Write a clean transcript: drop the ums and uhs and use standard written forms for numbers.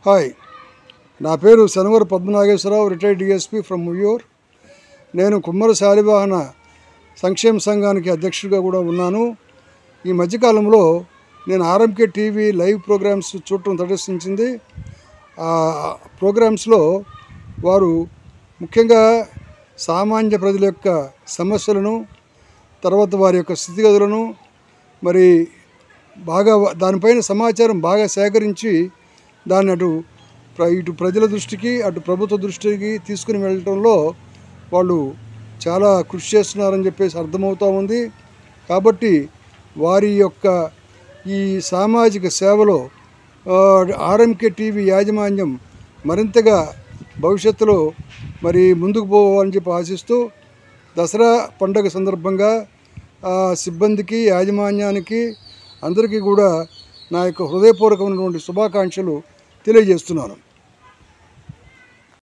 Hi, నా పేరు శనవర పద్మనాగేశ్వరరావు, retired DSP from ముయ్యూర్. నేను కుమ్మర శాలివాహన సంక్షేమ సంఘానికి అధ్యక్షుడిగా కూడా ఉన్నాను. ఈ మధ్యకాలంలో నేను ఆర్ఎంకే టీవీ లైవ్ ప్రోగ్రామ్స్ చూడటం తటస్థించింది. ఆ ప్రోగ్రామ్స్లో వారు ముఖ్యంగా సామాన్య ప్రజల యొక్క సమస్యలను, తర్వాత వారి యొక్క స్థితిగతులను మరి బాగా దానిపైన సమాచారం బాగా సేకరించి దాన్ని ఇటు ప్రజల దృష్టికి అటు ప్రభుత్వ దృష్టికి తీసుకుని వెళ్ళటంలో వాళ్ళు చాలా కృషి చేస్తున్నారని చెప్పేసి అర్థమవుతూ ఉంది. కాబట్టి వారి యొక్క ఈ సామాజిక సేవలో ఆర్ఎంకే టీవీ యాజమాన్యం మరింతగా భవిష్యత్తులో మరి ముందుకు పోవాలని చెప్పి ఆశిస్తూ దసరా పండుగ సందర్భంగా సిబ్బందికి, యాజమాన్యానికి అందరికీ కూడా నా యొక్క హృదయపూర్వకమైనటువంటి శుభాకాంక్షలు తెలియజేస్తున్నాను.